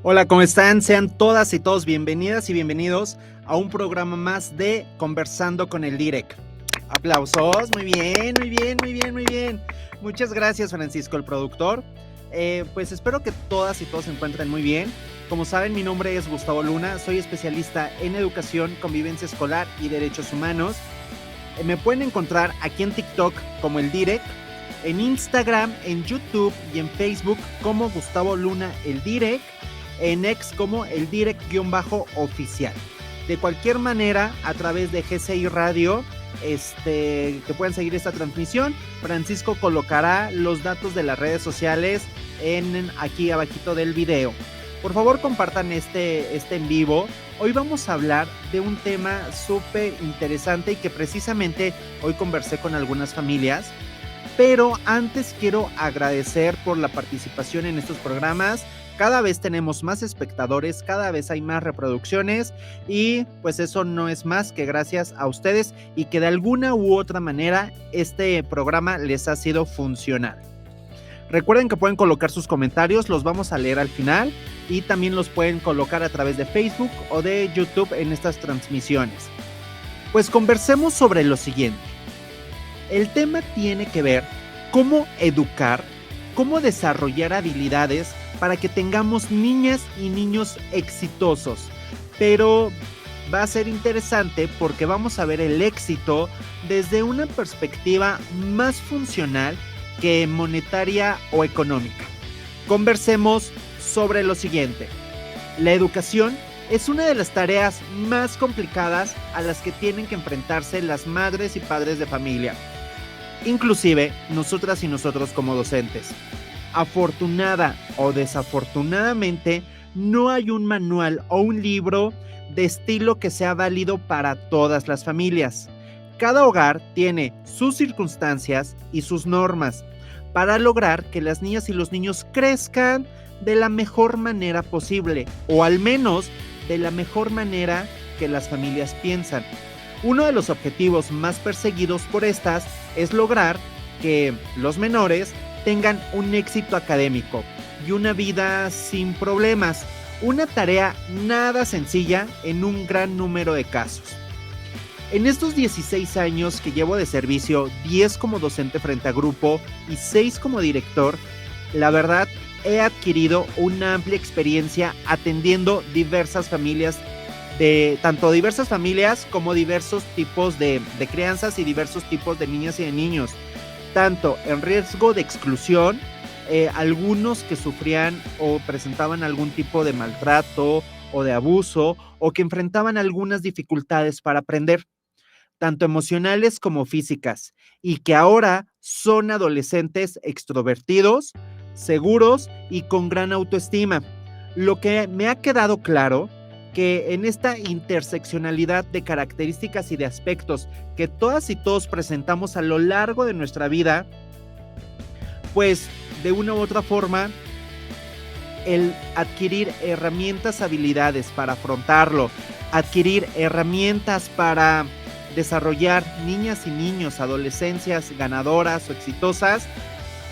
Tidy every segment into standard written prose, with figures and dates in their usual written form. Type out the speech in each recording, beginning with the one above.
Hola, ¿cómo están? Sean todas y todos bienvenidas y bienvenidos a un programa más de Conversando con el Direct. Aplausos, muy bien, muy bien, muy bien, muy bien. Muchas gracias, Francisco, el productor. Pues espero que todas y todos se encuentren muy bien. Como saben, mi nombre es Gustavo Luna, soy especialista en educación, convivencia escolar y derechos humanos. Me pueden encontrar aquí en TikTok como el Direct, en Instagram, en YouTube y en Facebook como Gustavo Luna el Direct, en X como el Direct-oficial. De cualquier manera, a través de GCI Radio, que pueden seguir esta transmisión. Francisco colocará los datos de las redes sociales aquí abajito del video. Por favor, compartan este en vivo. Hoy vamos a hablar de un tema súper interesante y que precisamente hoy conversé con algunas familias. Pero antes quiero agradecer por la participación en estos programas. Cada vez tenemos más espectadores, cada vez hay más reproducciones y pues eso no es más que gracias a ustedes y que de alguna u otra manera este programa les ha sido funcional. Recuerden que pueden colocar sus comentarios, los vamos a leer al final y también los pueden colocar a través de Facebook o de YouTube en estas transmisiones. Pues conversemos sobre lo siguiente. El tema tiene que ver cómo educar, cómo desarrollar habilidades para que tengamos niñas y niños exitosos. Pero va a ser interesante porque vamos a ver el éxito desde una perspectiva más funcional que monetaria o económica. Conversemos sobre lo siguiente. La educación es una de las tareas más complicadas a las que tienen que enfrentarse las madres y padres de familia, inclusive nosotras y nosotros como docentes. Afortunada o desafortunadamente, no hay un manual o un libro de estilo que sea válido para todas las familias. Cada hogar tiene sus circunstancias y sus normas para lograr que las niñas y los niños crezcan de la mejor manera posible, o al menos de la mejor manera que las familias piensan. Uno de los objetivos más perseguidos por estas es lograr que los menores tengan un éxito académico y una vida sin problemas, una tarea nada sencilla en un gran número de casos. En estos 16 años que llevo de servicio, 10 como docente frente a grupo y 6 como director, la verdad he adquirido una amplia experiencia atendiendo diversas familias, tanto diversas familias como diversos tipos de crianzas y diversos tipos de niñas y de niños, tanto en riesgo de exclusión, algunos que sufrían o presentaban algún tipo de maltrato o de abuso o que enfrentaban algunas dificultades para aprender, tanto emocionales como físicas, y que ahora son adolescentes extrovertidos, seguros y con gran autoestima. Lo que me ha quedado claro que en esta interseccionalidad de características y de aspectos que todas y todos presentamos a lo largo de nuestra vida, pues de una u otra forma, el adquirir herramientas, habilidades para afrontarlo, adquirir herramientas para desarrollar niñas y niños, adolescencias ganadoras o exitosas,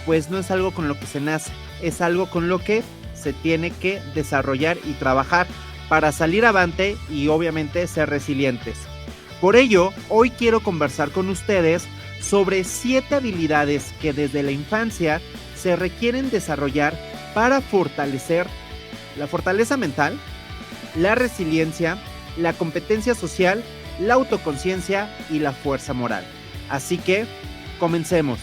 pues no es algo con lo que se nace, es algo con lo que se tiene que desarrollar y trabajar para salir avante y obviamente ser resilientes. Por ello, hoy quiero conversar con ustedes sobre 7 habilidades que desde la infancia se requieren desarrollar para fortalecer la fortaleza mental, la resiliencia, la competencia social, la autoconciencia y la fuerza moral. Así que, comencemos.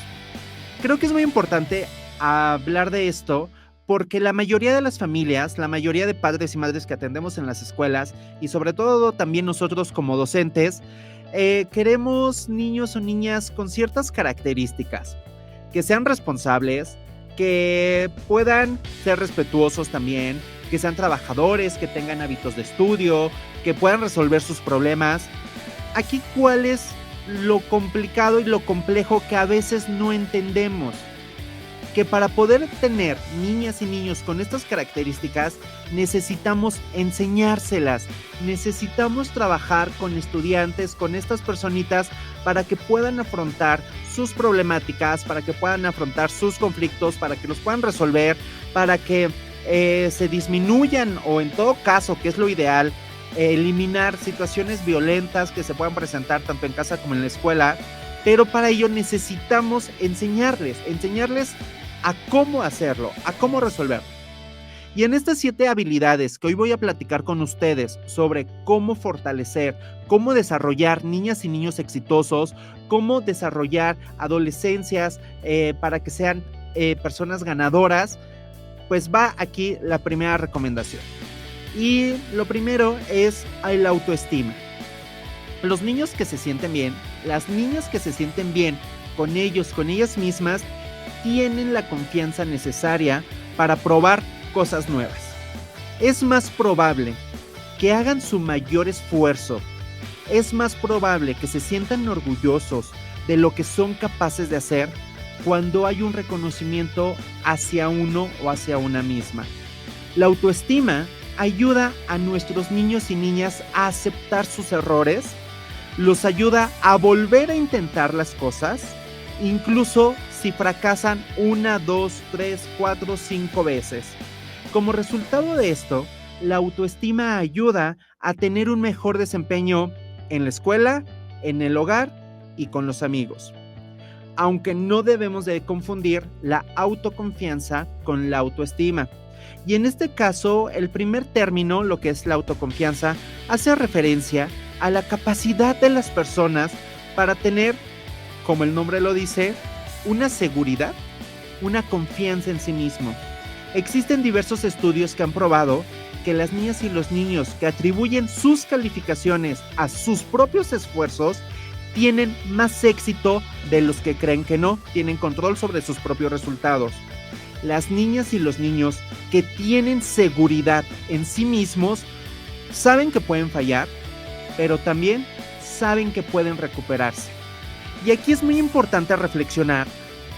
Creo que es muy importante hablar de esto porque la mayoría de las familias, la mayoría de padres y madres que atendemos en las escuelas y sobre todo también nosotros como docentes, queremos niños o niñas con ciertas características, que sean responsables, que puedan ser respetuosos también, que sean trabajadores, que tengan hábitos de estudio, que puedan resolver sus problemas. Aquí, ¿cuál es lo complicado y lo complejo que a veces no entendemos? Que para poder tener niñas y niños con estas características necesitamos enseñárselas, necesitamos trabajar con estudiantes, con estas personitas para que puedan afrontar sus problemáticas, para que puedan afrontar sus conflictos, para que los puedan resolver, para que se disminuyan, o en todo caso, que es lo ideal, eliminar situaciones violentas que se puedan presentar tanto en casa como en la escuela, pero para ello necesitamos enseñarles a cómo hacerlo, a cómo resolverlo. Y en estas 7 habilidades que hoy voy a platicar con ustedes sobre cómo fortalecer, cómo desarrollar niñas y niños exitosos, cómo desarrollar adolescencias para que sean personas ganadoras, pues va aquí la primera recomendación. Y lo primero es el autoestima. Los niños que se sienten bien, las niñas que se sienten bien con ellos, con ellas mismas, tienen la confianza necesaria para probar cosas nuevas. Es más probable que hagan su mayor esfuerzo, es más probable que se sientan orgullosos de lo que son capaces de hacer cuando hay un reconocimiento hacia uno o hacia una misma. La autoestima ayuda a nuestros niños y niñas a aceptar sus errores, los ayuda a volver a intentar las cosas, incluso si fracasan 1, 2, 3, 4, 5 veces. Como resultado de esto, la autoestima ayuda a tener un mejor desempeño en la escuela, en el hogar y con los amigos. Aunque no debemos de confundir la autoconfianza con la autoestima. Y en este caso, el primer término, lo que es la autoconfianza, hace referencia a la capacidad de las personas para tener, como el nombre lo dice, una seguridad, una confianza en sí mismo. Existen diversos estudios que han probado que las niñas y los niños que atribuyen sus calificaciones a sus propios esfuerzos tienen más éxito de los que creen que no, tienen control sobre sus propios resultados. Las niñas y los niños que tienen seguridad en sí mismos saben que pueden fallar, pero también saben que pueden recuperarse. Y aquí es muy importante reflexionar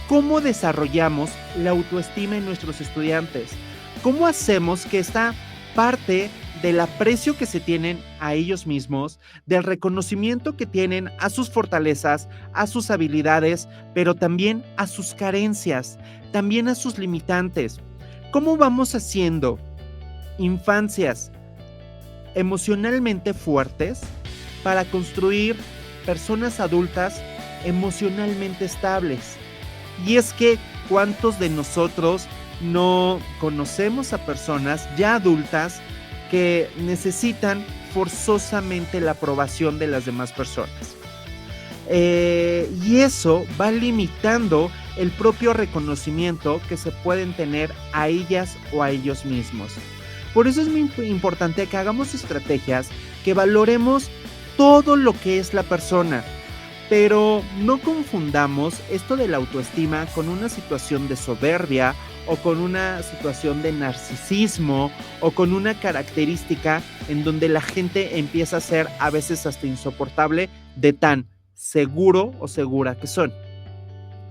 cómo desarrollamos la autoestima en nuestros estudiantes, cómo hacemos que esta parte del aprecio que se tienen a ellos mismos, del reconocimiento que tienen a sus fortalezas, a sus habilidades, pero también a sus carencias, también a sus limitantes. ¿Cómo vamos haciendo infancias emocionalmente fuertes para construir personas adultas emocionalmente estables? Y es que, ¿cuántos de nosotros no conocemos a personas ya adultas que necesitan forzosamente la aprobación de las demás personas? Y eso va limitando el propio reconocimiento que se pueden tener a ellas o a ellos mismos. Por eso es muy importante que hagamos estrategias que valoremos todo lo que es la persona, pero no confundamos esto de la autoestima con una situación de soberbia o con una situación de narcisismo o con una característica en donde la gente empieza a ser a veces hasta insoportable de tan seguro o segura que son.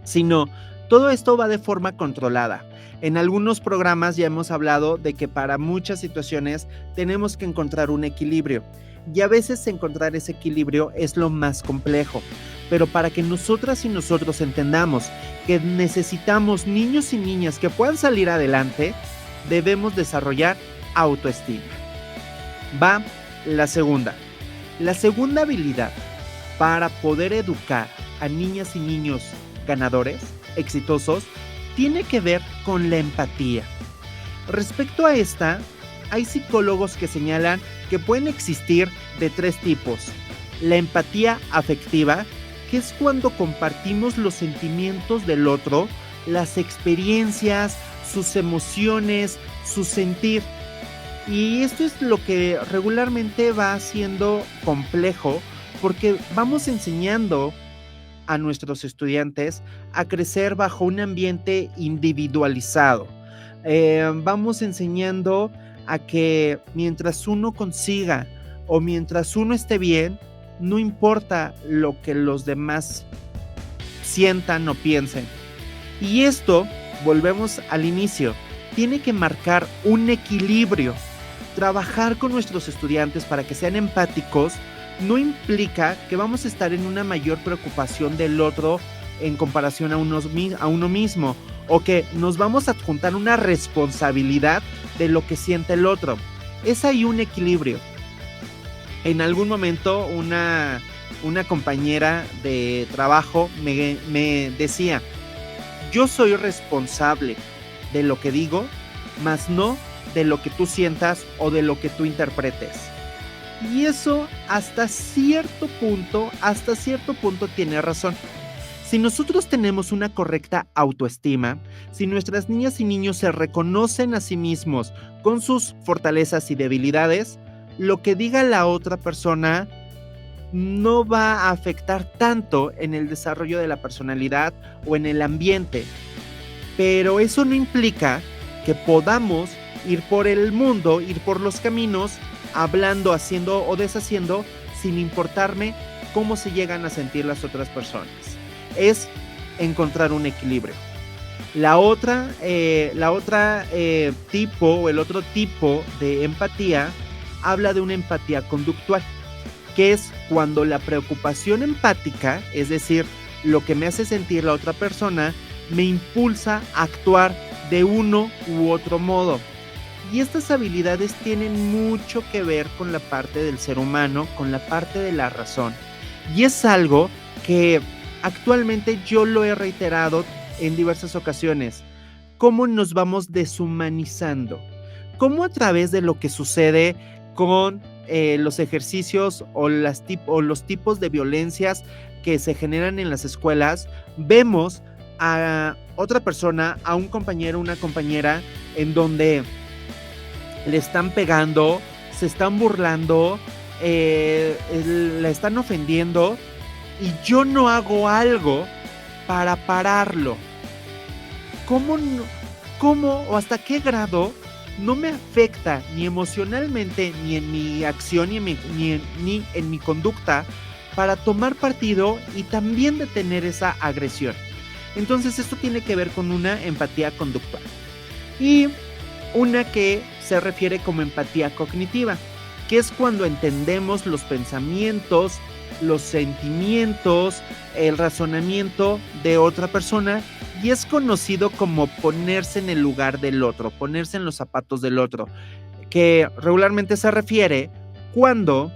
Sino, todo esto va de forma controlada. En algunos programas ya hemos hablado de que para muchas situaciones tenemos que encontrar un equilibrio. Y a veces encontrar ese equilibrio es lo más complejo. Pero para que nosotras y nosotros entendamos que necesitamos niños y niñas que puedan salir adelante, debemos desarrollar autoestima. Va la segunda. La segunda habilidad para poder educar a niñas y niños ganadores, exitosos, tiene que ver con la empatía. Respecto a esta, hay psicólogos que señalan que pueden existir de 3 tipos. La empatía afectiva, que es cuando compartimos los sentimientos del otro, las experiencias, sus emociones, su sentir. Y esto es lo que regularmente va siendo complejo porque vamos enseñando a nuestros estudiantes a crecer bajo un ambiente individualizado. Vamos enseñando a que mientras uno consiga o mientras uno esté bien, no importa lo que los demás sientan o piensen. Y esto, volvemos al inicio, tiene que marcar un equilibrio. Trabajar con nuestros estudiantes para que sean empáticos no implica que vamos a estar en una mayor preocupación del otro en comparación a uno mismo, o que nos vamos a adjuntar una responsabilidad de lo que siente el otro. Es ahí un equilibrio. En algún momento una compañera de trabajo me decía: yo soy responsable de lo que digo, mas no de lo que tú sientas o de lo que tú interpretes. Y eso hasta cierto punto tiene razón. Si nosotros tenemos una correcta autoestima, si nuestras niñas y niños se reconocen a sí mismos con sus fortalezas y debilidades, lo que diga la otra persona no va a afectar tanto en el desarrollo de la personalidad o en el ambiente. Pero eso no implica que podamos ir por el mundo, ir por los caminos, hablando, haciendo o deshaciendo, sin importarme cómo se llegan a sentir las otras personas. Es encontrar un equilibrio. El otro tipo de empatía habla de una empatía conductual, que es cuando la preocupación empática, es decir, lo que me hace sentir la otra persona, me impulsa a actuar de uno u otro modo. Y estas habilidades tienen mucho que ver con la parte del ser humano, con la parte de la razón. Y es algo que actualmente yo lo he reiterado en diversas ocasiones. ¿Cómo nos vamos deshumanizando? ¿Cómo a través de lo que sucede con los ejercicios o los tipos de violencias que se generan en las escuelas, vemos a otra persona, a un compañero, una compañera, en donde le están pegando, se están burlando, la están ofendiendo, y yo no hago algo para pararlo? ¿Cómo o hasta qué grado no me afecta ni emocionalmente, ni en mi acción, ni en mi conducta, para tomar partido y también detener esa agresión? Entonces esto tiene que ver con una empatía conductual y una que se refiere como empatía cognitiva, que es cuando entendemos los pensamientos, los sentimientos, el razonamiento de otra persona, y es conocido como ponerse en el lugar del otro, ponerse en los zapatos del otro, que regularmente se refiere cuando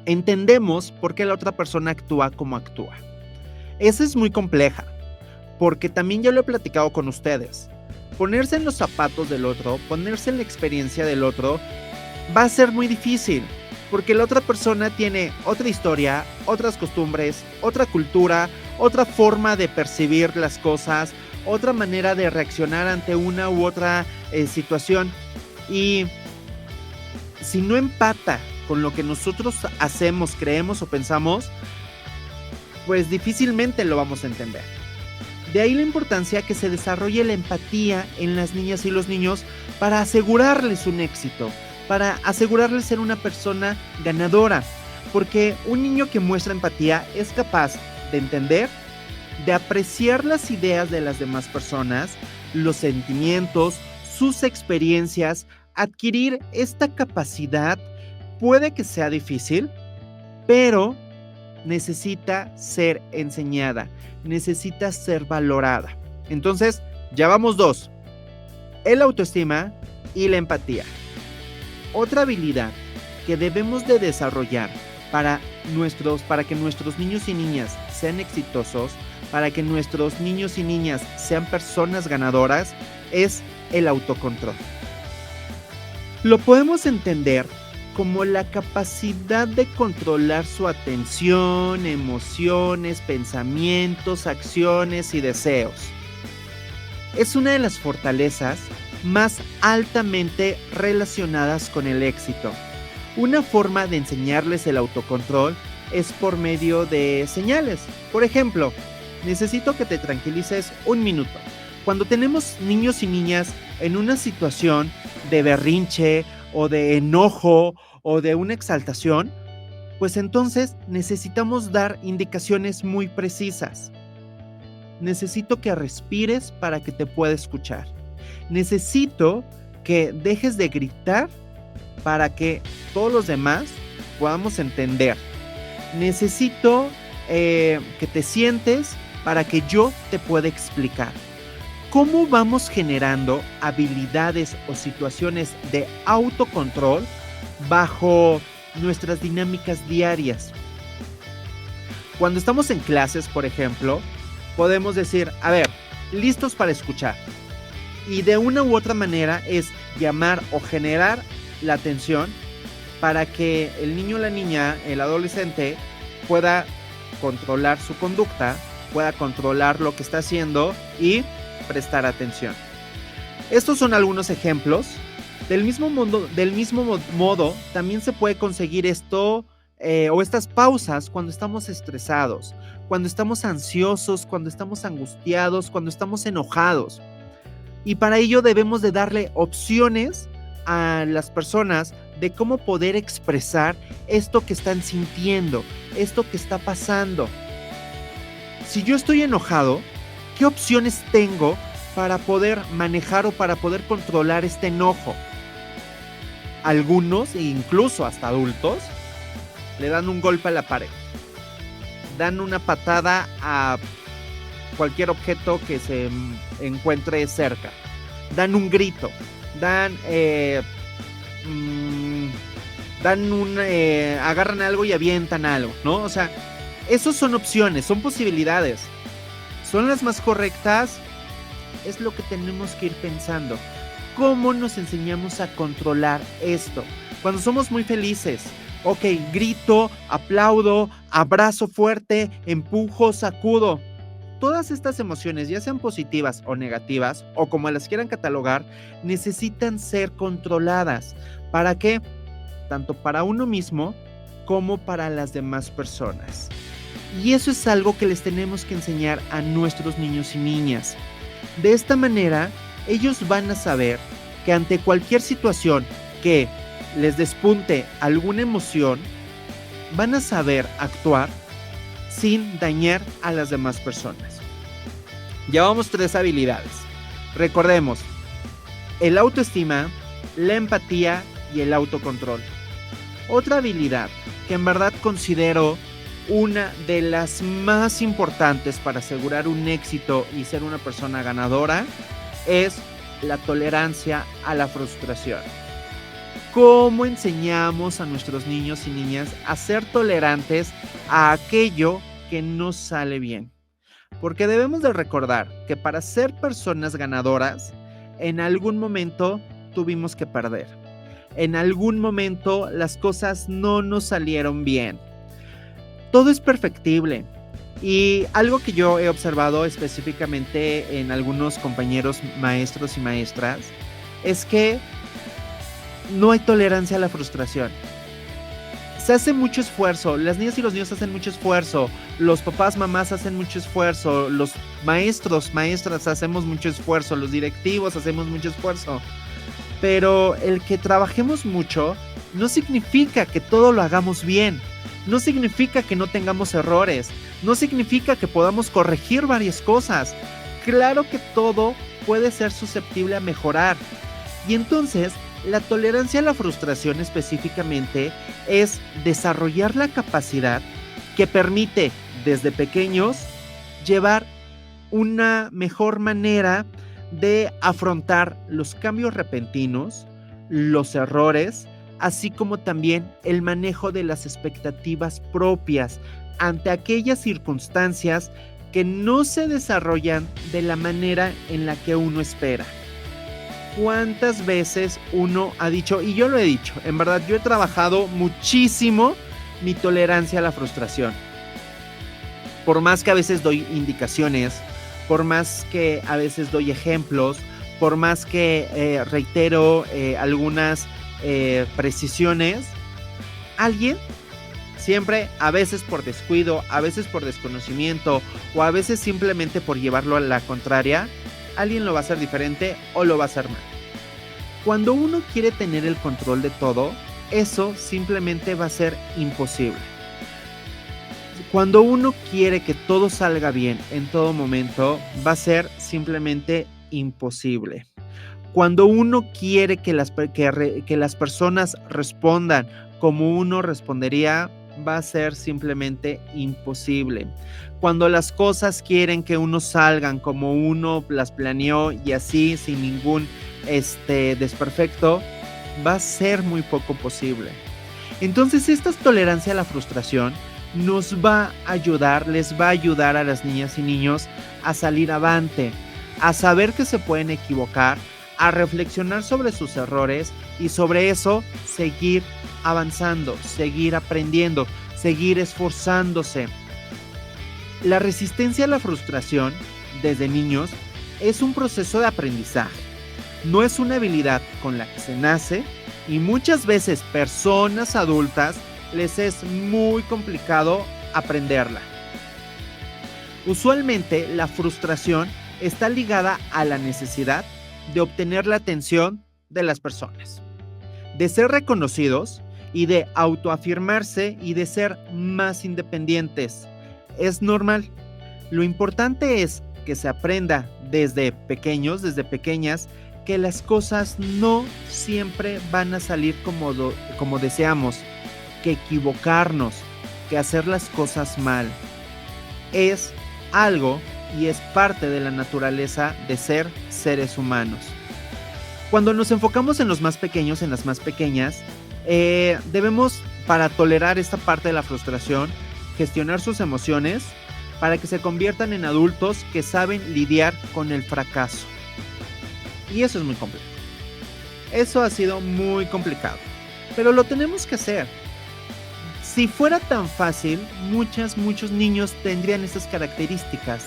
entendemos por qué la otra persona actúa como actúa. Esa es muy compleja, porque también ya lo he platicado con ustedes. Ponerse en los zapatos del otro, ponerse en la experiencia del otro, va a ser muy difícil, porque la otra persona tiene otra historia, otras costumbres, otra cultura, otra forma de percibir las cosas, otra manera de reaccionar ante una u otra situación. Y si no empata con lo que nosotros hacemos, creemos o pensamos, pues difícilmente lo vamos a entender. De ahí la importancia que se desarrolle la empatía en las niñas y los niños para asegurarles un éxito, para asegurarles ser una persona ganadora, porque un niño que muestra empatía es capaz de entender, de apreciar las ideas de las demás personas, los sentimientos, sus experiencias. Adquirir esta capacidad puede que sea difícil, pero necesita ser enseñada, necesita ser valorada. Entonces, ya vamos dos: el autoestima y la empatía. Otra habilidad que debemos de desarrollar para que nuestros niños y niñas sean exitosos, para que nuestros niños y niñas sean personas ganadoras, es el autocontrol. Lo podemos entender como la capacidad de controlar su atención, emociones, pensamientos, acciones y deseos. Es una de las fortalezas más altamente relacionadas con el éxito. Una forma de enseñarles el autocontrol es por medio de señales. Por ejemplo, necesito que te tranquilices un minuto. Cuando tenemos niños y niñas en una situación de berrinche o de enojo o de una exaltación, pues entonces necesitamos dar indicaciones muy precisas. Necesito que respires para que te pueda escuchar. Necesito que dejes de gritar para que todos los demás podamos entender. Necesito que te sientes para que yo te pueda explicar cómo vamos generando habilidades o situaciones de autocontrol bajo nuestras dinámicas diarias. Cuando estamos en clases, por ejemplo, podemos decir, a ver, listos para escuchar. Y de una u otra manera es llamar o generar la atención para que el niño o la niña, el adolescente, pueda controlar su conducta, pueda controlar lo que está haciendo y prestar atención. Estos son algunos ejemplos. Del mismo modo, también se puede conseguir esto o estas pausas cuando estamos estresados, cuando estamos ansiosos, cuando estamos angustiados, cuando estamos enojados. Y para ello debemos de darle opciones a las personas de cómo poder expresar esto que están sintiendo, esto que está pasando. Si yo estoy enojado, ¿qué opciones tengo para poder manejar o para poder controlar este enojo? Algunos, incluso hasta adultos, le dan un golpe a la pared, dan una patada a cualquier objeto que se encuentre cerca, dan un grito, agarran algo y avientan algo, ¿no? O sea, esos son opciones, son posibilidades. ¿Son las más correctas? Es lo que tenemos que ir pensando. ¿Cómo nos enseñamos a controlar esto? Cuando somos muy felices, ok, grito, aplaudo, abrazo fuerte, empujo, sacudo. Todas estas emociones, ya sean positivas o negativas, o como las quieran catalogar, necesitan ser controladas. ¿Para qué? Tanto para uno mismo como para las demás personas. Y eso es algo que les tenemos que enseñar a nuestros niños y niñas. De esta manera, ellos van a saber que ante cualquier situación que les despunte alguna emoción, van a saber actuar sin dañar a las demás personas. Llevamos 3 habilidades. Recordemos, el autoestima, la empatía y el autocontrol. Otra habilidad que en verdad considero una de las más importantes para asegurar un éxito y ser una persona ganadora es la tolerancia a la frustración. ¿Cómo enseñamos a nuestros niños y niñas a ser tolerantes a aquello que no sale bien? Porque debemos de recordar que para ser personas ganadoras, en algún momento tuvimos que perder. En algún momento las cosas no nos salieron bien. Todo es perfectible. Y algo que yo he observado específicamente en algunos compañeros maestros y maestras es que no hay tolerancia a la frustración. Se hace mucho esfuerzo, las niñas y los niños hacen mucho esfuerzo, los papás, mamás hacen mucho esfuerzo, los maestros, maestras hacemos mucho esfuerzo, los directivos hacemos mucho esfuerzo. Pero el que trabajemos mucho no significa que todo lo hagamos bien. No significa que no tengamos errores, no significa que podamos corregir varias cosas. Claro que todo puede ser susceptible a mejorar. Y entonces, la tolerancia a la frustración específicamente es desarrollar la capacidad que permite desde pequeños llevar una mejor manera de afrontar los cambios repentinos, los errores, así como también el manejo de las expectativas propias ante aquellas circunstancias que no se desarrollan de la manera en la que uno espera. ¿Cuántas veces uno ha dicho, y yo lo he dicho, en verdad yo he trabajado muchísimo mi tolerancia a la frustración? Por más que a veces doy indicaciones, por más que a veces doy ejemplos, por más que reitero algunas precisiones, alguien siempre, a veces por descuido, a veces por desconocimiento o a veces simplemente por llevarlo a la contraria, alguien lo va a hacer diferente o lo va a hacer mal. Cuando uno quiere tener el control de todo, eso simplemente va a ser imposible. Cuando uno quiere que todo salga bien en todo momento, va a ser simplemente imposible. Cuando uno quiere que las personas respondan como uno respondería, va a ser simplemente imposible. Cuando las cosas quieren que uno salgan como uno las planeó y así sin ningún desperfecto, va a ser muy poco posible. Entonces, esta tolerancia a la frustración nos va a ayudar, les va a ayudar a las niñas y niños a salir avante, a saber que se pueden equivocar, a reflexionar sobre sus errores y sobre eso seguir avanzando, seguir aprendiendo, seguir esforzándose. La resistencia a la frustración desde niños es un proceso de aprendizaje. No es una habilidad con la que se nace y muchas veces personas adultas les es muy complicado aprenderla. Usualmente la frustración está ligada a la necesidad de obtener la atención de las personas, de ser reconocidos y de autoafirmarse y de ser más independientes. Es normal. Lo importante es que se aprenda desde pequeños, desde pequeñas, que las cosas no siempre van a salir como deseamos, que equivocarnos, que hacer las cosas mal es algo y es parte de la naturaleza de ser seres humanos. Cuando nos enfocamos en los más pequeños, en las más pequeñas, debemos, para tolerar esta parte de la frustración, gestionar sus emociones para que se conviertan en adultos que saben lidiar con el fracaso. Y eso es muy complicado. Eso ha sido muy complicado, pero lo tenemos que hacer. Si fuera tan fácil, muchos niños tendrían esas características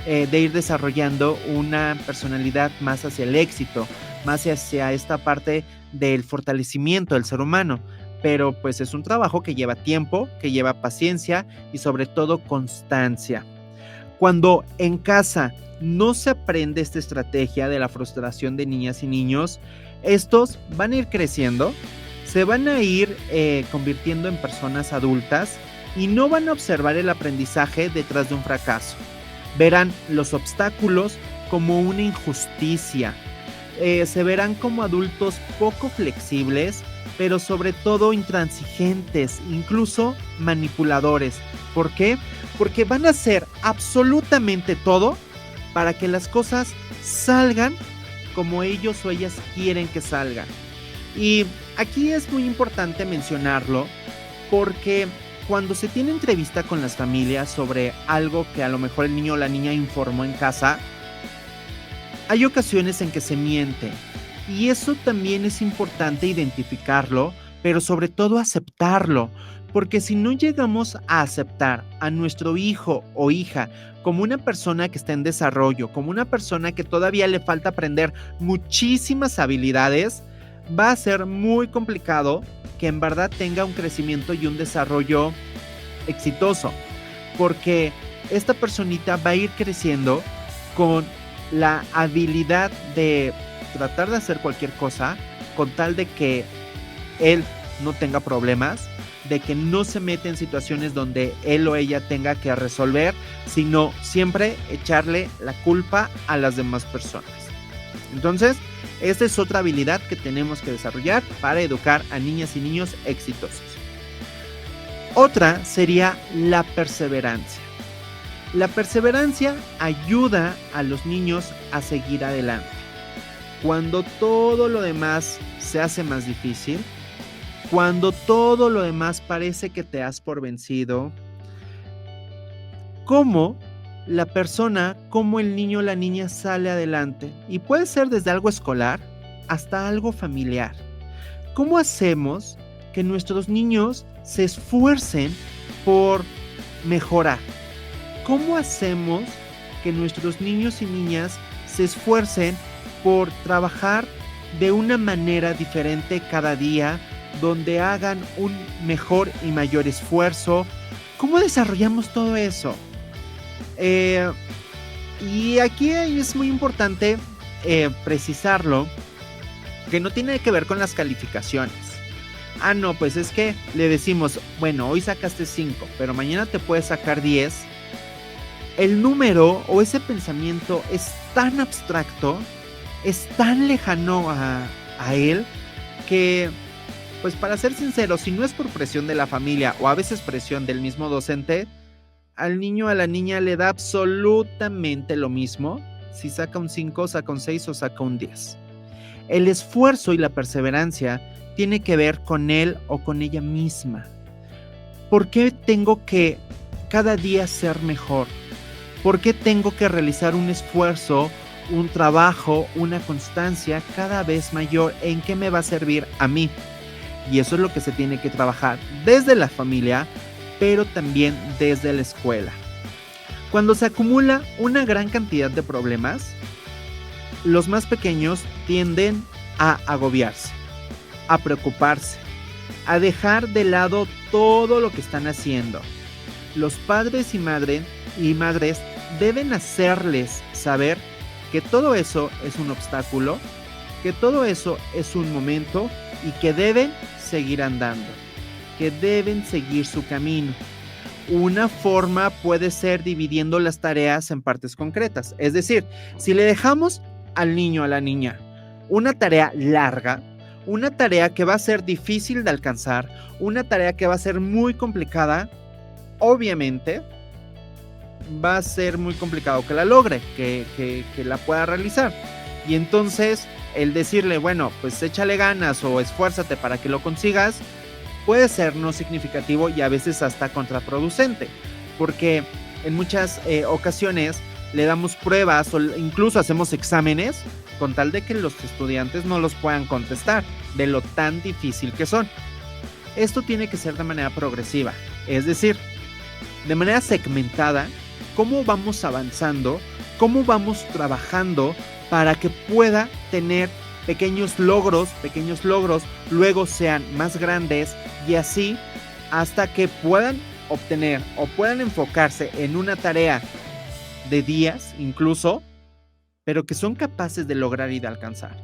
de ir desarrollando una personalidad más hacia el éxito, más hacia esta parte del fortalecimiento del ser humano. Pero pues es un trabajo que lleva tiempo, que lleva paciencia y sobre todo constancia. Cuando en casa no se aprende esta estrategia de la frustración de niñas y niños, estos van a ir creciendo, se van a ir convirtiendo en personas adultas y no van a observar el aprendizaje detrás de un fracaso. Verán los obstáculos como una injusticia. Se verán como adultos poco flexibles, pero sobre todo intransigentes, incluso manipuladores. ¿Por qué? Porque van a hacer absolutamente todo para que las cosas salgan como ellos o ellas quieren que salgan. Y aquí es muy importante mencionarlo porque cuando se tiene entrevista con las familias sobre algo que a lo mejor el niño o la niña informó en casa, hay ocasiones en que se miente. Y eso también es importante identificarlo, pero sobre todo aceptarlo, porque si no llegamos a aceptar a nuestro hijo o hija como una persona que está en desarrollo, como una persona que todavía le falta aprender muchísimas habilidades, va a ser muy complicado que en verdad tenga un crecimiento y un desarrollo exitoso, porque esta personita va a ir creciendo con la habilidad de tratar de hacer cualquier cosa con tal de que él no tenga problemas, de que no se mete en situaciones donde él o ella tenga que resolver, sino siempre echarle la culpa a las demás personas. Entonces, esta es otra habilidad que tenemos que desarrollar para educar a niñas y niños exitosos. Otra sería la perseverancia. La perseverancia ayuda a los niños a seguir adelante. Cuando todo lo demás se hace más difícil, cuando todo lo demás parece que te has por vencido, ¿cómo la persona, cómo el niño o la niña sale adelante? Y puede ser desde algo escolar hasta algo familiar. ¿Cómo hacemos que nuestros niños se esfuercen por mejorar? ¿Cómo hacemos que nuestros niños y niñas se esfuercen por trabajar de una manera diferente cada día, donde hagan un mejor y mayor esfuerzo? ¿Cómo desarrollamos todo eso? Y aquí es muy importante precisarlo, que no tiene que ver con las calificaciones. Ah, no, pues es que le decimos, bueno, hoy sacaste 5, pero mañana te puedes sacar 10. El número o ese pensamiento es tan abstracto, es tan lejano a él, que Pues para ser sincero, si no es por presión de la familia o a veces presión del mismo docente, al niño o a la niña le da absolutamente lo mismo si saca un 5, saca un 6 o saca un 10. El esfuerzo y la perseverancia tiene que ver con él o con ella misma. ¿Por qué tengo que cada día ser mejor? ¿Por qué tengo que realizar un esfuerzo, un trabajo, una constancia cada vez mayor? ¿En qué me va a servir a mí? Y eso es lo que se tiene que trabajar desde la familia, pero también desde la escuela. Cuando se acumula una gran cantidad de problemas, los más pequeños tienden a agobiarse, a preocuparse, a dejar de lado todo lo que están haciendo. Los padres y madres deben hacerles saber que todo eso es un obstáculo, que todo eso es un momento y que deben seguir andando, que deben seguir su camino. Una forma puede ser dividiendo las tareas en partes concretas. Es decir, si le dejamos al niño o a la niña una tarea larga, una tarea que va a ser difícil de alcanzar, una tarea que va a ser muy complicada, obviamente va a ser muy complicado que la logre, que la pueda realizar. Y entonces el decirle, bueno, pues échale ganas o esfuérzate para que lo consigas, puede ser no significativo y a veces hasta contraproducente, porque en muchas ocasiones le damos pruebas o incluso hacemos exámenes con tal de que los estudiantes no los puedan contestar de lo tan difícil que son. Esto tiene que ser de manera progresiva, es decir, de manera segmentada, cómo vamos avanzando, cómo vamos trabajando para que pueda tener pequeños logros, luego sean más grandes y así hasta que puedan obtener o puedan enfocarse en una tarea de días incluso, pero que son capaces de lograr y de alcanzar.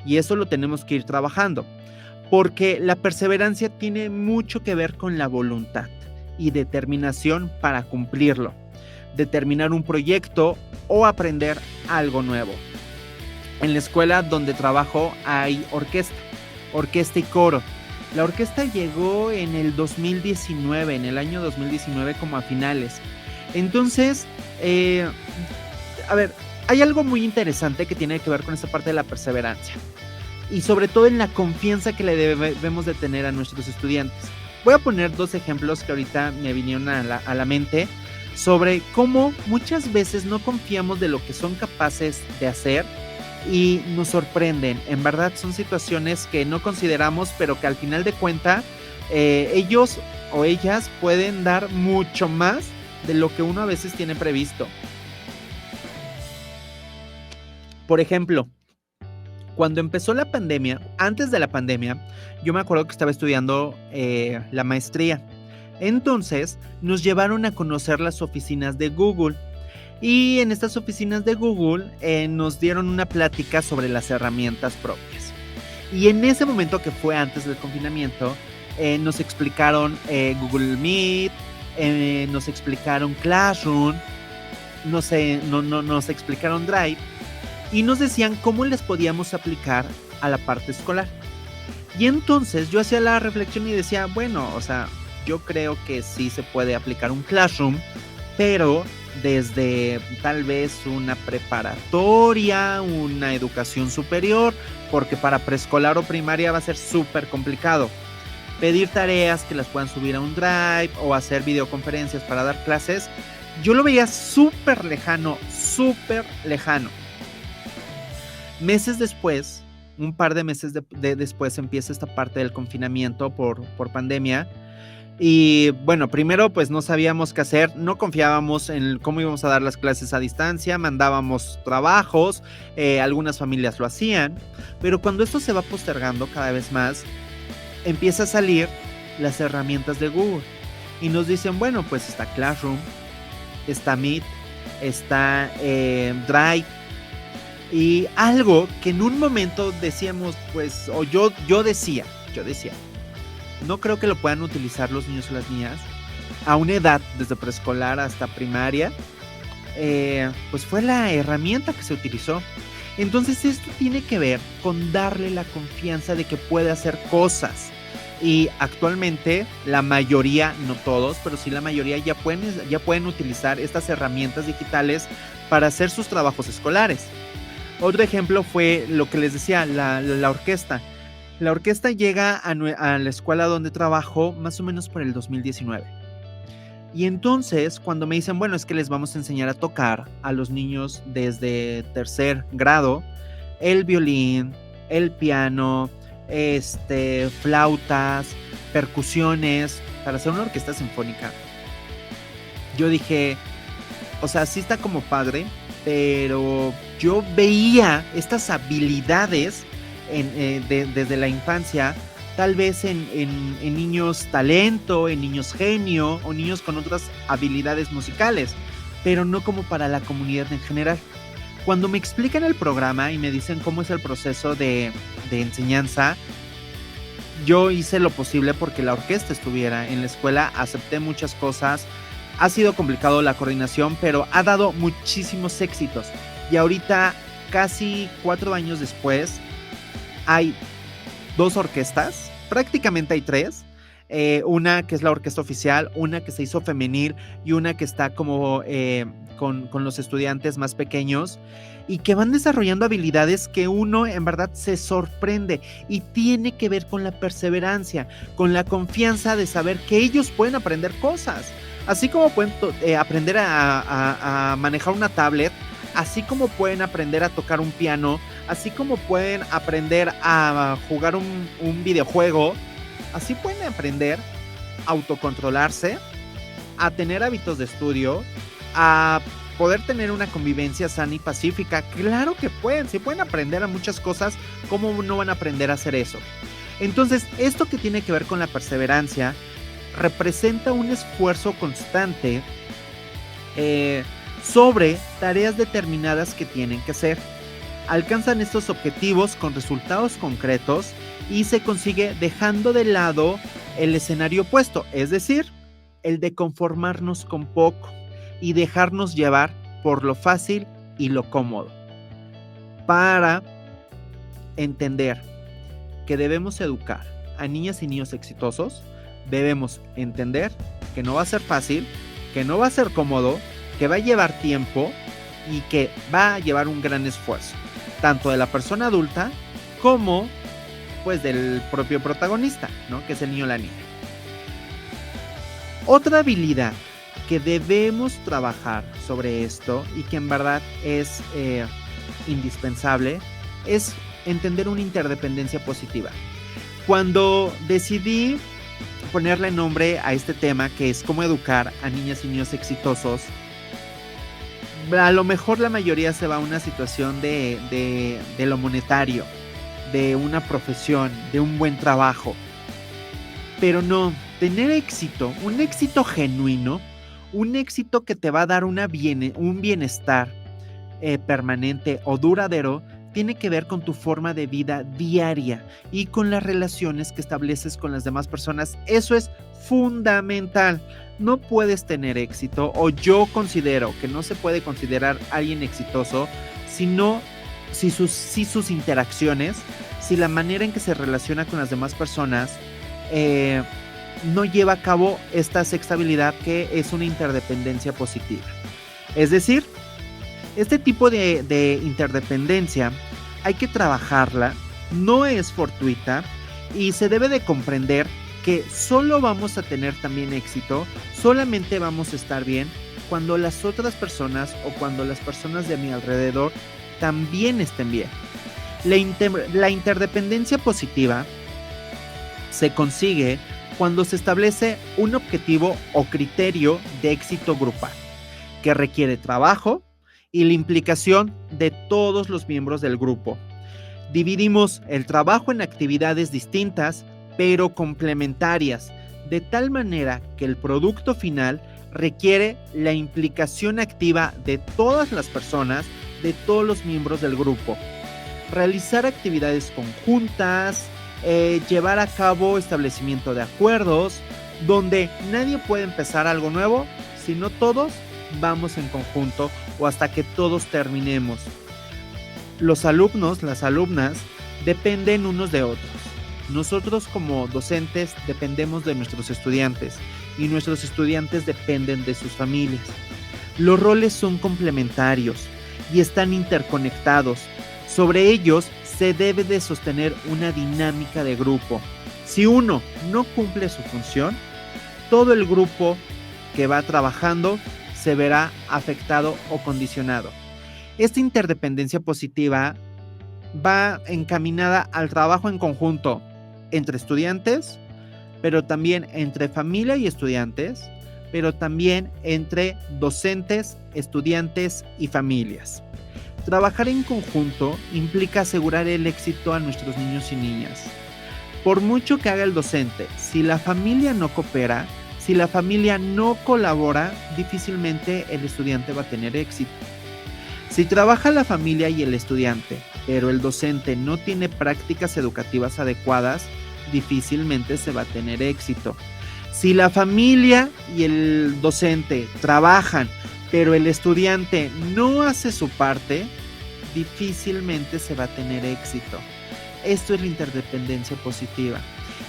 Y eso lo tenemos que ir trabajando, porque la perseverancia tiene mucho que ver con la voluntad y determinación para cumplirlo, de terminar un proyecto o aprender algo nuevo. En la escuela donde trabajo hay orquesta y coro. La orquesta llegó en el 2019, en el año 2019 como a finales. Entonces, hay algo muy interesante que tiene que ver con esta parte de la perseverancia y sobre todo en la confianza que le debemos de tener a nuestros estudiantes. Voy a poner 2 ejemplos que ahorita me vinieron a la mente sobre cómo muchas veces no confiamos de lo que son capaces de hacer y nos sorprenden. En verdad son situaciones que no consideramos, pero que al final de cuentas ellos o ellas pueden dar mucho más de lo que uno a veces tiene previsto. Por ejemplo, cuando empezó la pandemia, antes de la pandemia, yo me acuerdo que estaba estudiando la maestría. Entonces nos llevaron a conocer las oficinas de Google. Y en estas oficinas de Google nos dieron una plática sobre las herramientas propias. Y en ese momento, que fue antes del confinamiento, nos explicaron Google Meet, nos explicaron Classroom, nos explicaron Drive y nos decían cómo les podíamos aplicar a la parte escolar. Y entonces yo hacía la reflexión y decía, bueno, o sea, yo creo que sí se puede aplicar un Classroom, pero desde tal vez una preparatoria, una educación superior, porque para preescolar o primaria va a ser súper complicado. Pedir tareas que las puedan subir a un Drive o hacer videoconferencias para dar clases, yo lo veía súper lejano. Meses después, un par de meses después empieza esta parte del confinamiento por pandemia. Y bueno, primero pues no sabíamos qué hacer, no confiábamos en cómo íbamos a dar las clases a distancia, mandábamos trabajos, algunas familias lo hacían, pero cuando esto se va postergando cada vez más, empieza a salir las herramientas de Google y nos dicen, bueno, pues está Classroom, está Meet, está Drive, y algo que en un momento decíamos, pues, o yo decía, no creo que lo puedan utilizar los niños o las niñas a una edad desde preescolar hasta primaria, pues fue la herramienta que se utilizó. Entonces esto tiene que ver con darle la confianza de que puede hacer cosas. Y actualmente la mayoría, no todos, pero sí la mayoría ya pueden utilizar estas herramientas digitales para hacer sus trabajos escolares. Otro ejemplo fue lo que les decía, la orquesta. La orquesta llega a la escuela donde trabajo más o menos por el 2019. Y entonces, cuando me dicen, bueno, es que les vamos a enseñar a tocar a los niños desde tercer grado, el violín, el piano, flautas, percusiones, para hacer una orquesta sinfónica. Yo dije, o sea, sí está como padre, pero yo veía estas habilidades desde la infancia, tal vez en niños talento, en niños genio o niños con otras habilidades musicales, pero no como para la comunidad en general. Cuando me explican el programa y me dicen cómo es el proceso de enseñanza, yo hice lo posible porque la orquesta estuviera en la escuela, acepté muchas cosas, ha sido complicado la coordinación, pero ha dado muchísimos éxitos. Y ahorita, casi 4 años después, hay 2 orquestas, prácticamente hay 3. Una que es la orquesta oficial, una que se hizo femenil y una que está como con los estudiantes más pequeños y que van desarrollando habilidades que uno en verdad se sorprende y tiene que ver con la perseverancia, con la confianza de saber que ellos pueden aprender cosas, así como pueden aprender a manejar una tablet, así como pueden aprender a tocar un piano, así como pueden aprender a jugar un videojuego, así pueden aprender a autocontrolarse, a tener hábitos de estudio, a poder tener una convivencia sana y pacífica. Claro que pueden, sí pueden aprender a muchas cosas. ¿Cómo no van a aprender a hacer eso? Entonces, esto que tiene que ver con la perseverancia representa un esfuerzo constante sobre tareas determinadas que tienen que hacer. Alcanzan estos objetivos con resultados concretos y se consigue dejando de lado el escenario opuesto, es decir, el de conformarnos con poco y dejarnos llevar por lo fácil y lo cómodo. Para entender que debemos educar a niñas y niños exitosos, debemos entender que no va a ser fácil, que no va a ser cómodo, que va a llevar tiempo y que va a llevar un gran esfuerzo, tanto de la persona adulta como pues del propio protagonista, ¿no? Que es el niño o la niña. Otra habilidad que debemos trabajar sobre esto y que en verdad es indispensable es entender una interdependencia positiva. Cuando decidí ponerle nombre a este tema, que es cómo educar a niñas y niños exitosos, a lo mejor la mayoría se va a una situación de lo monetario, de una profesión, de un buen trabajo. Pero no, tener éxito, un éxito genuino, un éxito que te va a dar un bienestar permanente o duradero, tiene que ver con tu forma de vida diaria y con las relaciones que estableces con las demás personas. Eso es fundamental. No puedes tener éxito, o yo considero que no se puede considerar alguien exitoso si sus interacciones, si la manera en que se relaciona con las demás personas no lleva a cabo esta sexta habilidad, que es una interdependencia positiva. Es decir, este tipo de interdependencia hay que trabajarla, no es fortuita y se debe de comprender que solo vamos a tener también éxito, solamente vamos a estar bien cuando las otras personas o cuando las personas de mi alrededor también estén bien. La interdependencia positiva se consigue cuando se establece un objetivo o criterio de éxito grupal que requiere trabajo y la implicación de todos los miembros del grupo. Dividimos el trabajo en actividades distintas pero complementarias, de tal manera que el producto final requiere la implicación activa de todas las personas, de todos los miembros del grupo. Realizar actividades conjuntas, llevar a cabo establecimiento de acuerdos, donde nadie puede empezar algo nuevo, sino todos vamos en conjunto o hasta que todos terminemos. Los alumnos, las alumnas, dependen unos de otros. Nosotros como docentes dependemos de nuestros estudiantes y nuestros estudiantes dependen de sus familias. Los roles son complementarios y están interconectados. Sobre ellos se debe de sostener una dinámica de grupo. Si uno no cumple su función, todo el grupo que va trabajando se verá afectado o condicionado. Esta interdependencia positiva va encaminada al trabajo en conjunto entre estudiantes, pero también entre familia y estudiantes, pero también entre docentes, estudiantes y familias. Trabajar en conjunto implica asegurar el éxito a nuestros niños y niñas. Por mucho que haga el docente, si la familia no coopera, si la familia no colabora, difícilmente el estudiante va a tener éxito. Si trabaja la familia y el estudiante, pero el docente no tiene prácticas educativas adecuadas, difícilmente se va a tener éxito. Si la familia y el docente trabajan, pero el estudiante no hace su parte, difícilmente se va a tener éxito. Esto es la interdependencia positiva.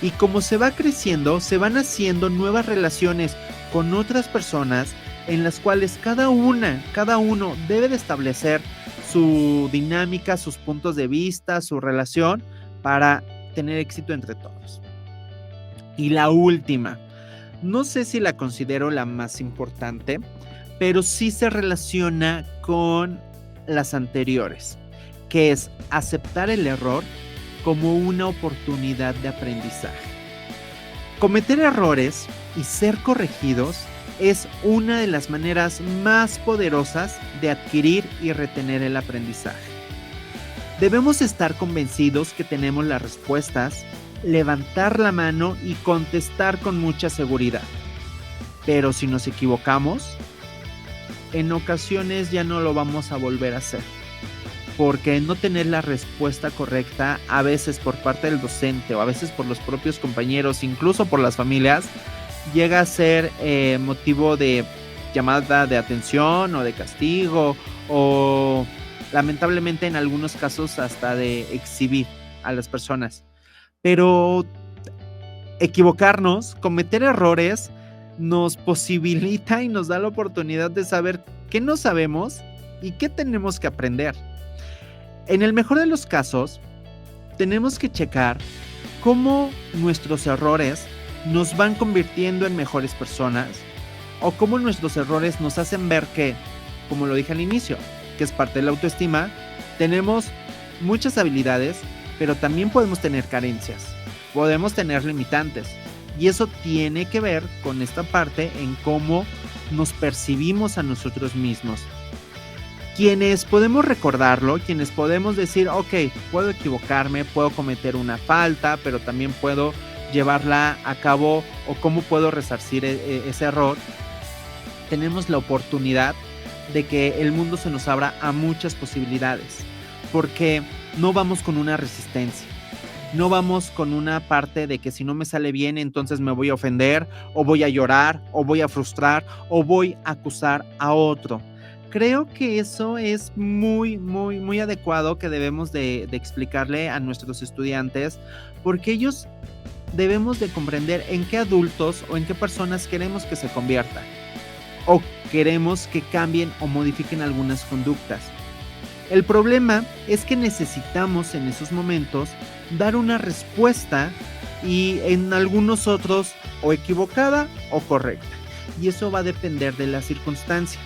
Y como se va creciendo, se van haciendo nuevas relaciones con otras personas en las cuales cada uno debe de establecer su dinámica, sus puntos de vista, su relación para tener éxito entre todos. Y la última, no sé si la considero la más importante, pero sí se relaciona con las anteriores, que es aceptar el error como una oportunidad de aprendizaje. Cometer errores y ser corregidos es una de las maneras más poderosas de adquirir y retener el aprendizaje. Debemos estar convencidos que tenemos las respuestas, levantar la mano y contestar con mucha seguridad. Pero si nos equivocamos, en ocasiones ya no lo vamos a volver a hacer, porque no tener la respuesta correcta, a veces por parte del docente o a veces por los propios compañeros, incluso por las familias, llega a ser motivo de llamada de atención o de castigo o lamentablemente en algunos casos hasta de exhibir a las personas. Pero equivocarnos, cometer errores, nos posibilita y nos da la oportunidad de saber qué no sabemos y qué tenemos que aprender. En el mejor de los casos, tenemos que checar cómo nuestros errores nos van convirtiendo en mejores personas o cómo nuestros errores nos hacen ver que, como lo dije al inicio, que es parte de la autoestima, tenemos muchas habilidades, pero también podemos tener carencias, podemos tener limitantes y eso tiene que ver con esta parte en cómo nos percibimos a nosotros mismos. Quienes podemos recordarlo, quienes podemos decir, ok, puedo equivocarme, puedo cometer una falta, pero también puedo llevarla a cabo o cómo puedo resarcir ese error, tenemos la oportunidad de que el mundo se nos abra a muchas posibilidades, porque no vamos con una resistencia, no vamos con una parte de que si no me sale bien, entonces me voy a ofender, o voy a llorar, o voy a frustrar, o voy a acusar a otro. Creo que eso es muy adecuado que debemos de explicarle a nuestros estudiantes, porque ellos debemos de comprender en qué adultos o en qué personas queremos que se conviertan o queremos que cambien o modifiquen algunas conductas. El problema es que necesitamos en esos momentos dar una respuesta y en algunos otros o equivocada o correcta, y eso va a depender de la circunstancia.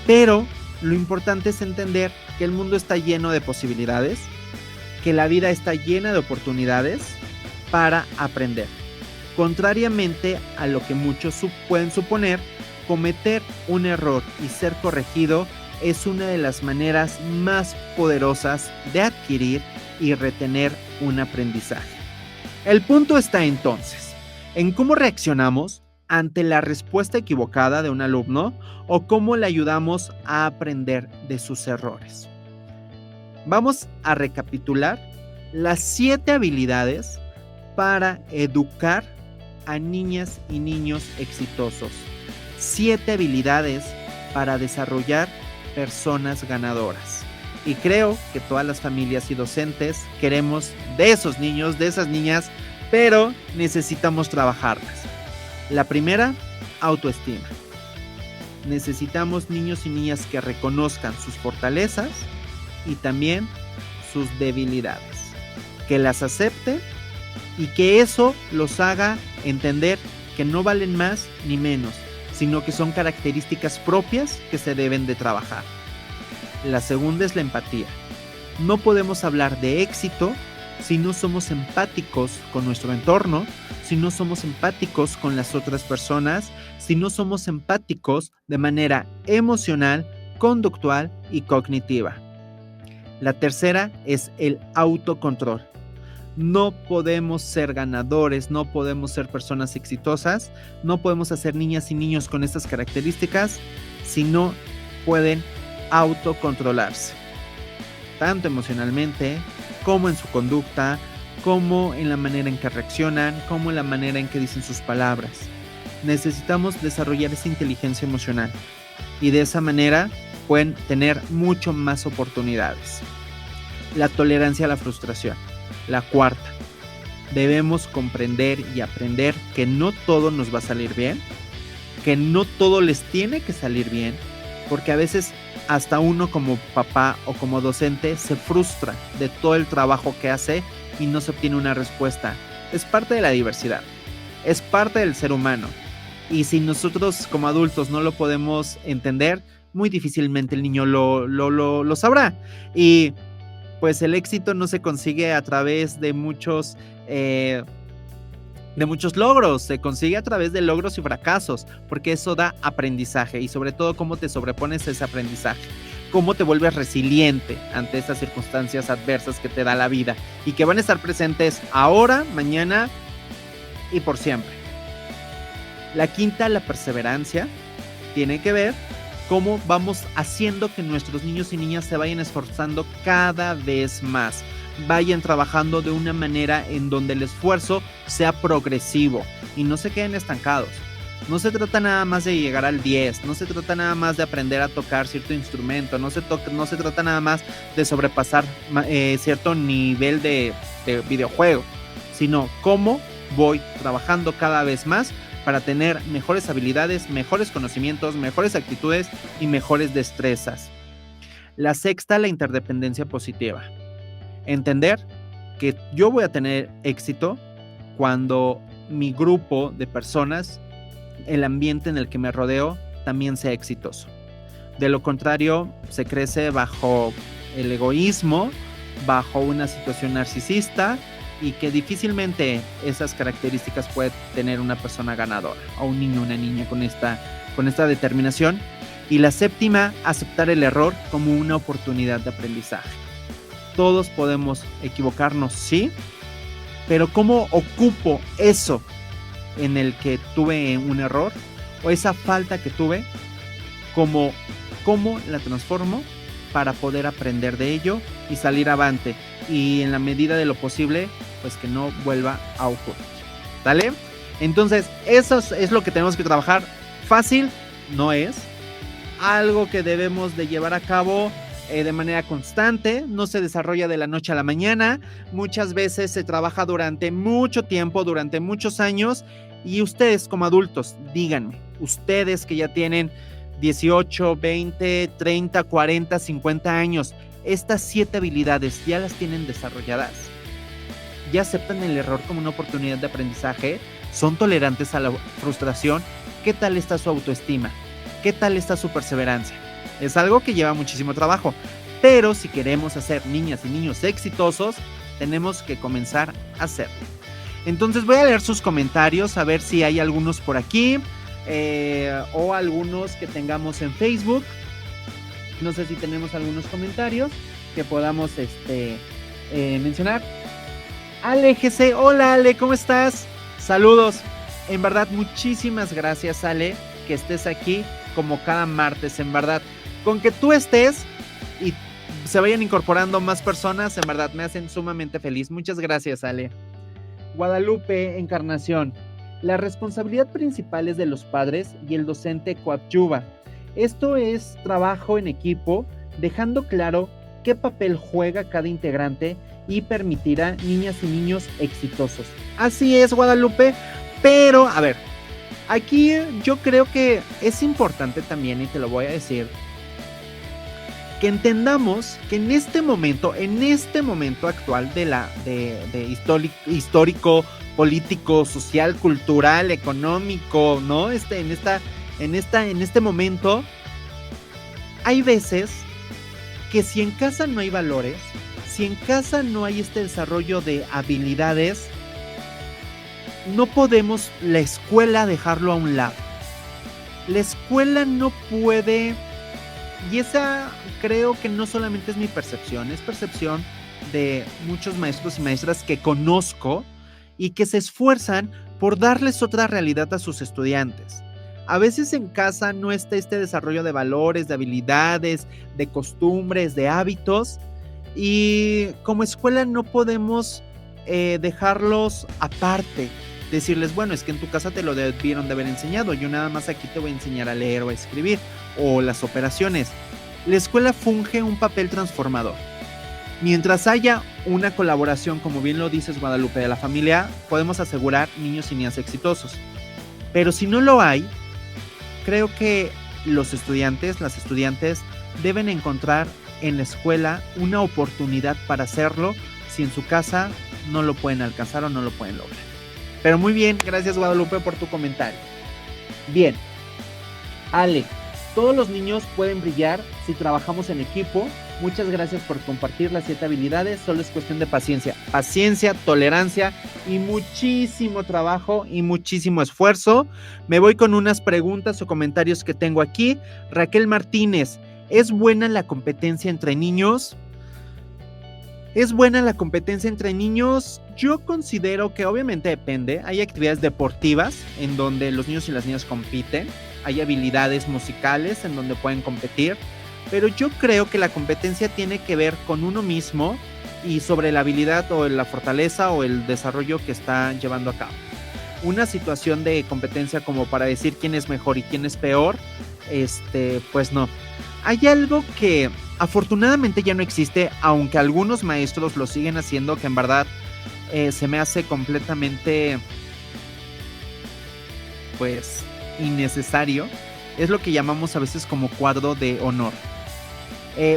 Pero lo importante es entender que el mundo está lleno de posibilidades, que la vida está llena de oportunidades para aprender. Contrariamente a lo que muchos pueden suponer, cometer un error y ser corregido es una de las maneras más poderosas de adquirir y retener un aprendizaje. El punto está entonces en cómo reaccionamos ante la respuesta equivocada de un alumno o cómo le ayudamos a aprender de sus errores. Vamos a recapitular las 7 habilidades para educar a niñas y niños exitosos. 7 habilidades para desarrollar personas ganadoras. Y creo que todas las familias y docentes queremos de esos niños, de esas niñas, pero necesitamos trabajarlas. La primera, autoestima. Necesitamos niños y niñas que reconozcan sus fortalezas y también sus debilidades, que las acepten y que eso los haga entender que no valen más ni menos, sino que son características propias que se deben de trabajar. La segunda es la empatía. No podemos hablar de éxito si no somos empáticos con nuestro entorno, si no somos empáticos con las otras personas, si no somos empáticos de manera emocional, conductual y cognitiva. La tercera es el autocontrol. No podemos ser ganadores, no podemos ser personas exitosas, no podemos hacer niñas y niños con estas características si no pueden autocontrolarse, tanto emocionalmente como en su conducta, como en la manera en que reaccionan, como en la manera en que dicen sus palabras. Necesitamos desarrollar esa inteligencia emocional y de esa manera pueden tener mucho más oportunidades. La tolerancia a la frustración. La cuarta, debemos comprender y aprender que no todo nos va a salir bien, que no todo les tiene que salir bien, porque a veces hasta uno como papá o como docente se frustra de todo el trabajo que hace y no se obtiene una respuesta. Es parte de la diversidad, es parte del ser humano. Y si nosotros como adultos no lo podemos entender, muy difícilmente el niño lo sabrá. Y pues el éxito no se consigue a través de muchos logros, se consigue a través de logros y fracasos, porque eso da aprendizaje y sobre todo cómo te sobrepones a ese aprendizaje, cómo te vuelves resiliente ante esas circunstancias adversas que te da la vida y que van a estar presentes ahora, mañana y por siempre. La quinta, la perseverancia, tiene que ver cómo vamos haciendo que nuestros niños y niñas se vayan esforzando cada vez más, vayan trabajando de una manera en donde el esfuerzo sea progresivo y no se queden estancados. No se trata nada más de llegar al 10, no se trata nada más de aprender a tocar cierto instrumento, no se trata nada más de sobrepasar cierto nivel de videojuego, sino cómo voy trabajando cada vez más para tener mejores habilidades, mejores conocimientos, mejores actitudes y mejores destrezas. La sexta, la interdependencia positiva. Entender que yo voy a tener éxito cuando mi grupo de personas, el ambiente en el que me rodeo, también sea exitoso. De lo contrario, se crece bajo el egoísmo, bajo una situación narcisista y que difícilmente esas características puede tener una persona ganadora o un niño o una niña con esta determinación. Y la séptima, aceptar el error como una oportunidad de aprendizaje. Todos podemos equivocarnos, sí, pero ¿cómo ocupo eso en el que tuve un error o esa falta que tuve? ¿Cómo la transformo para poder aprender de ello y salir avante? Y en la medida de lo posible, pues que no vuelva a ocurrir. ¿Vale? Entonces, eso es lo que tenemos que trabajar. Fácil no es. Algo que debemos de llevar a cabo de manera constante, no se desarrolla de la noche a la mañana, muchas veces se trabaja durante mucho tiempo, durante muchos años, y ustedes como adultos, díganme, ustedes que ya tienen 18, 20, 30, 40, 50 años, estas 7 habilidades ya las tienen desarrolladas, ya aceptan el error como una oportunidad de aprendizaje, son tolerantes a la frustración. ¿Qué tal está su autoestima? ¿Qué tal está su perseverancia? Es algo que lleva muchísimo trabajo, pero si queremos hacer niñas y niños exitosos, tenemos que comenzar a hacerlo. Entonces voy a leer sus comentarios, a ver si hay algunos por aquí, o algunos que tengamos en Facebook. No sé si tenemos algunos comentarios que podamos mencionar. Ale GC, hola Ale, ¿cómo estás? Saludos. En verdad, muchísimas gracias Ale, que estés aquí como cada martes, en verdad. Con que tú estés y se vayan incorporando más personas, en verdad me hacen sumamente feliz. Muchas gracias, Ale. Guadalupe Encarnación. La responsabilidad principal es de los padres y el docente coadyuva. Esto es trabajo en equipo, dejando claro qué papel juega cada integrante y permitirá niñas y niños exitosos. Así es, Guadalupe, pero a ver, aquí yo creo que es importante también, y te lo voy a decir, que entendamos que en este momento actual de histórico, político, social, cultural, económico, ¿no? En este momento, hay veces que si en casa no hay valores, si en casa no hay este desarrollo de habilidades, no podemos la escuela dejarlo a un lado. La escuela no puede, y esa creo que no solamente es mi percepción, es percepción de muchos maestros y maestras que conozco y que se esfuerzan por darles otra realidad a sus estudiantes. A veces en casa no está este desarrollo de valores, de habilidades, de costumbres, de hábitos, y como escuela no podemos dejarlos aparte, decirles, bueno, es que en tu casa te lo debieron de haber enseñado, yo nada más aquí te voy a enseñar a leer o a escribir, o las operaciones. La escuela funge un papel transformador. Mientras haya una colaboración, como bien lo dices, Guadalupe, de la familia, podemos asegurar niños y niñas exitosos. Pero si no lo hay, creo que los estudiantes, las estudiantes, deben encontrar en la escuela una oportunidad para hacerlo si en su casa no lo pueden alcanzar o no lo pueden lograr. Pero muy bien, gracias, Guadalupe, por tu comentario. Bien, Ale, todos los niños pueden brillar si trabajamos en equipo. Muchas gracias por compartir las 7 habilidades. Solo es cuestión de paciencia. Paciencia, tolerancia y muchísimo trabajo y muchísimo esfuerzo. Me voy con unas preguntas o comentarios que tengo aquí. Raquel Martínez, ¿es buena la competencia entre niños? ¿Es buena la competencia entre niños? Yo considero que obviamente depende. Hay actividades deportivas en donde los niños y las niñas compiten. Hay habilidades musicales en donde pueden competir. Pero yo creo que la competencia tiene que ver con uno mismo y sobre la habilidad o la fortaleza o el desarrollo que está llevando a cabo. Una situación de competencia como para decir quién es mejor y quién es peor, pues no. Hay algo que afortunadamente ya no existe, aunque algunos maestros lo siguen haciendo, que en verdad se me hace completamente, pues, innecesario. Es lo que llamamos a veces como cuadro de honor.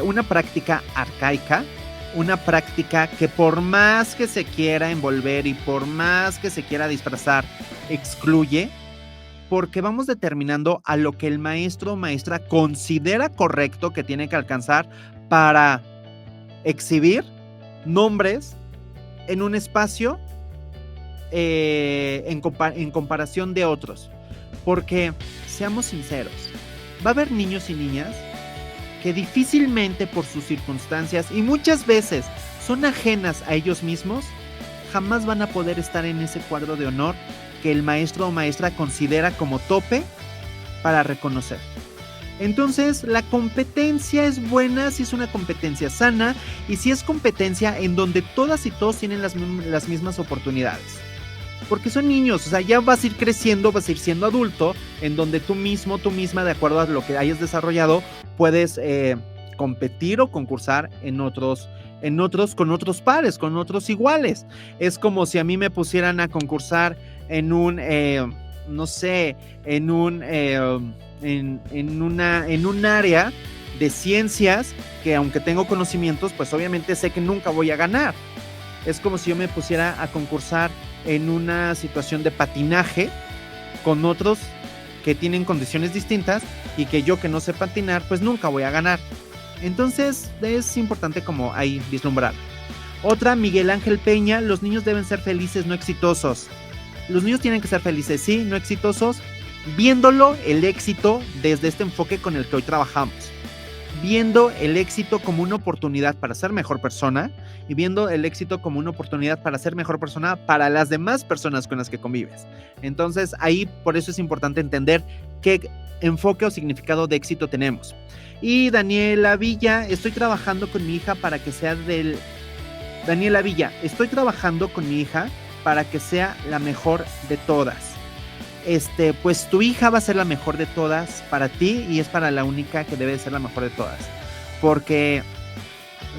Una práctica arcaica, una práctica que por más que se quiera envolver y por más que se quiera disfrazar, excluye, porque vamos determinando a lo que el maestro o maestra considera correcto que tiene que alcanzar para exhibir nombres en un espacio en comparación de otros. Porque, seamos sinceros, va a haber niños y niñas que difícilmente por sus circunstancias y muchas veces son ajenas a ellos mismos, jamás van a poder estar en ese cuadro de honor que el maestro o maestra considera como tope para reconocer. Entonces, la competencia es buena si es una competencia sana y si es competencia en donde todas y todos tienen las mismas oportunidades. Porque son niños, o sea, ya vas a ir creciendo, vas a ir siendo adulto, en donde tú mismo, tú misma, de acuerdo a lo que hayas desarrollado, puedes competir o concursar en otros, con otros pares, con otros iguales. Es como si a mí me pusieran a concursar en un, no sé, en un área de ciencias que aunque tengo conocimientos, pues obviamente sé que nunca voy a ganar. Es como si yo me pusiera a concursar en una situación de patinaje con otros que tienen condiciones distintas y que yo que no sé patinar, pues nunca voy a ganar. Entonces es importante como ahí vislumbrar. Otra, Miguel Ángel Peña, los niños deben ser felices, no exitosos. Los niños tienen que ser felices, sí, no exitosos, viéndolo el éxito desde este enfoque con el que hoy trabajamos. Viendo el éxito como una oportunidad para ser mejor persona y viendo el éxito como una oportunidad para ser mejor persona para las demás personas con las que convives. Entonces ahí por eso es importante entender qué enfoque o significado de éxito tenemos. Y Daniela Villa, estoy trabajando con mi hija para que sea Daniela Villa, estoy trabajando con mi hija para que sea la mejor de todas. Pues tu hija va a ser la mejor de todas para ti y es para la única que debe ser la mejor de todas. Porque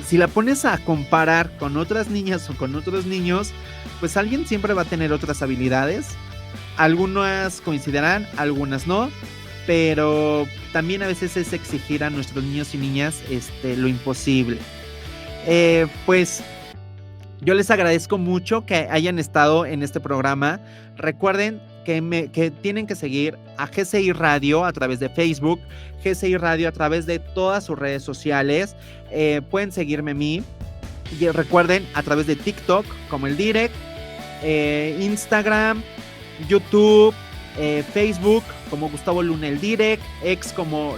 si la pones a comparar con otras niñas o con otros niños, pues alguien siempre va a tener otras habilidades. Algunas coincidirán, algunas no, pero también a veces es exigir a nuestros niños y niñas lo imposible. Pues yo les agradezco mucho que hayan estado en este programa. Recuerden que tienen que seguir a GCI Radio a través de Facebook, GCI Radio a través de todas sus redes sociales. Pueden seguirme a mí. Y recuerden, a través de TikTok como el Direct, Instagram, YouTube, Facebook como Gustavo Luna el Direct, X como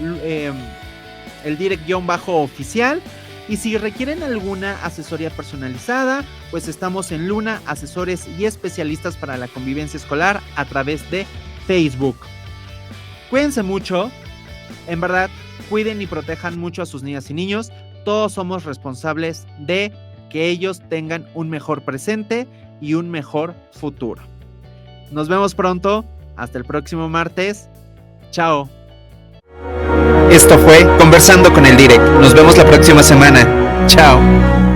el Direct-oficial. Y si requieren alguna asesoría personalizada, pues estamos en Luna, asesores y especialistas para la convivencia escolar a través de Facebook. Cuídense mucho, en verdad, cuiden y protejan mucho a sus niñas y niños. Todos somos responsables de que ellos tengan un mejor presente y un mejor futuro. Nos vemos pronto, hasta el próximo martes. Chao. Esto fue Conversando con el Direct. Nos vemos la próxima semana. Chao.